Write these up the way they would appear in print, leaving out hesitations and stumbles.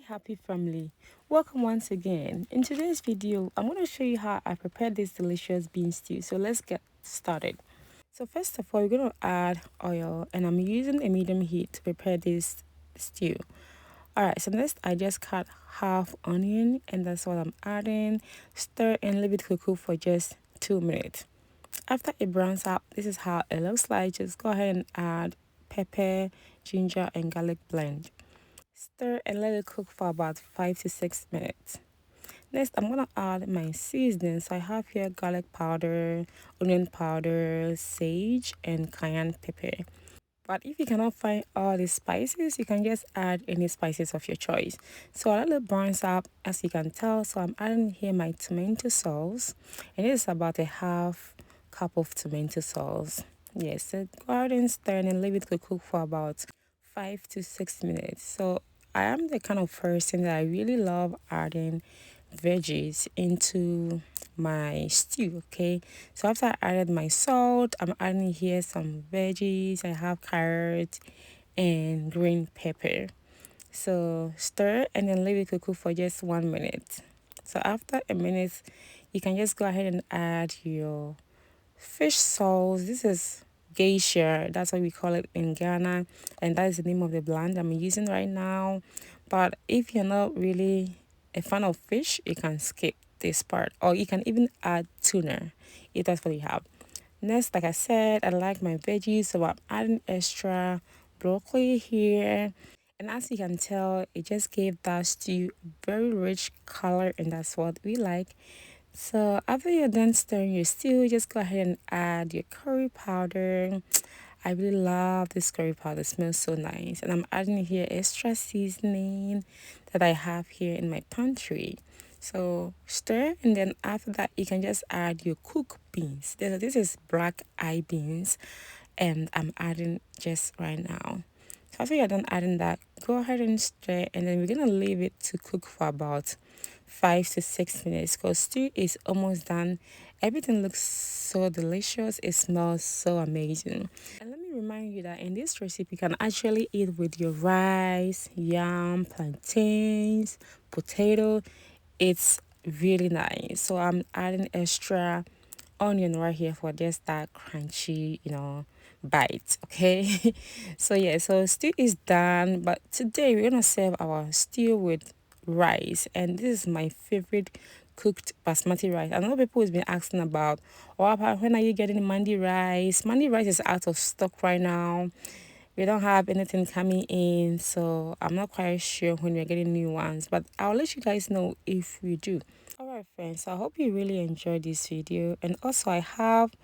happy family, welcome once again. In today's video I'm going to show you how I prepared this delicious bean stew. So let's get started. So first of all, we're going to add oil, and I'm using a medium heat to prepare this stew. Alright, so next I just cut half onion, and that's what I'm adding. Stir and leave it to cook for just 2 minutes. After it browns up, this is how it looks like. Just go ahead and add pepper, ginger and garlic blend. Stir and let it cook for about 5 to 6 minutes. Next, I'm going to add my seasoning. So I have here garlic powder, onion powder, sage and cayenne pepper. But if you cannot find all the spices, you can just add any spices of your choice. So a little browns up, as you can tell. So I'm adding here my tomato sauce, and it is about a half cup of tomato sauce. Yes, so go ahead and stir and leave it to cook for about 5 to 6 minutes. So I am the kind of person that I really love adding veggies into my stew. Okay, so after I added my salt, I'm adding here some veggies. I have carrot and green pepper. So stir and then leave it to cook for just 1 minute. So after a minute, you can just go ahead and add your fish sauce. This is geisha, that's what we call it in Ghana, and that is the name of the blend I'm using right now. But if you're not really a fan of fish, you can skip this part, or you can even add tuna if that's what you have. Next, like I said, I like my veggies, so I'm adding extra broccoli here, and as you can tell, it just gave that stew very rich color, and that's what we like. So after you're done stirring your stew, just go ahead and add your curry powder. I really love this curry powder, it smells so nice. And I'm adding here extra seasoning that I have here in my pantry. So stir, and then after that you can just add your cooked beans. This is black eye beans, and I'm adding just right now. So after you're done adding that, go ahead and stir, and then we're gonna leave it to cook for about 5 to 6 minutes, because stew is almost done. Everything looks so delicious, it smells so amazing. And let me remind you that in this recipe you can actually eat with your rice, yam, plantains, potato. It's really nice. So I'm adding extra onion right here for just that crunchy, bite. Okay. So yeah, so stew is done, but today we're gonna serve our stew with rice, and this is my favorite cooked basmati rice. I know people has been asking about, when are you getting mandi rice? Mandi rice is out of stock right now. We don't have anything coming in, so I'm not quite sure when we're getting new ones, but I'll let you guys know if we do. Alright friends, so I hope you really enjoyed this video, and also I have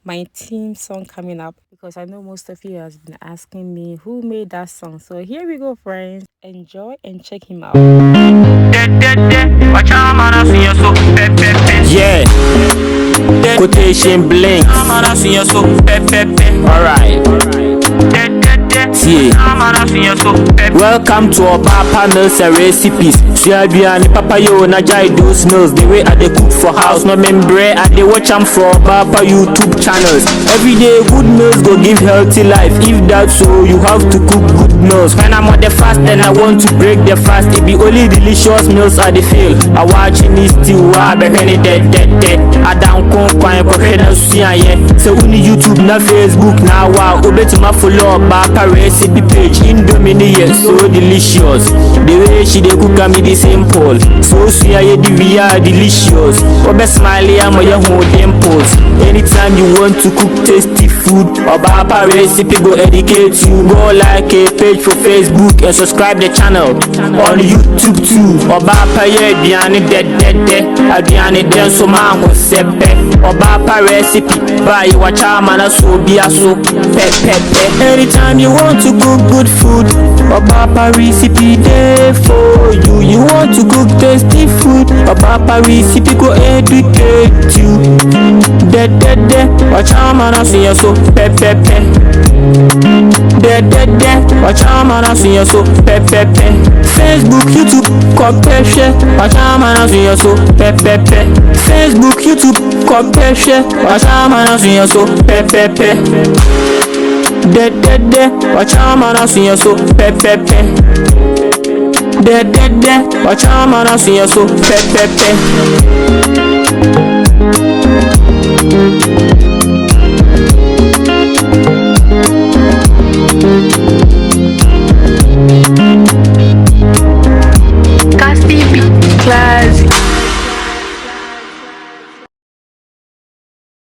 my theme song coming up, because I know most of you has been asking me who made that song. So here we go friends, enjoy and check him out. Yeah, quotation blinks. Alright. Welcome to OBAAPA'S recipes. Suabiani papa yo na jai those meals. The way I dey cook for house, no membre I dey watch am for OBAAPA YouTube channels. Every day good meals go give healthy life. If that's so, you have to cook good meals. When I'm on the fast, then I want to break the fast. It be only delicious meals I dey feel. I watching this still I be when it dead. I don't come kwa na suya ye. So uni YouTube na Facebook na wow. Obetuma follow OBAAPA recipe page. Indomie yes, so delicious. The way she dey cook me the simple. So suya ye we are delicious. Obe smiley am your whole dimples. Anytime you want to cook tasty food, OBAAPA recipe go educate you. Go like a page for Facebook and subscribe the channel on YouTube too. OBAAPA ye diane dead. Adiane den so man go sepe. OBAAPA recipe buy you watch man so be so pep. Anytime you want to cook good food, OBAAPA recipe there for you. You want to cook tasty food, OBAAPA recipe go educate you. Watch out man see you so pep. Watch out man see you so pep. Facebook, YouTube, compare share. Watch out man see you so pep. Facebook, YouTube, compare share. Watch out man see you so pep. Watch out man see you so pep. de. Watch out man, I see you so pe.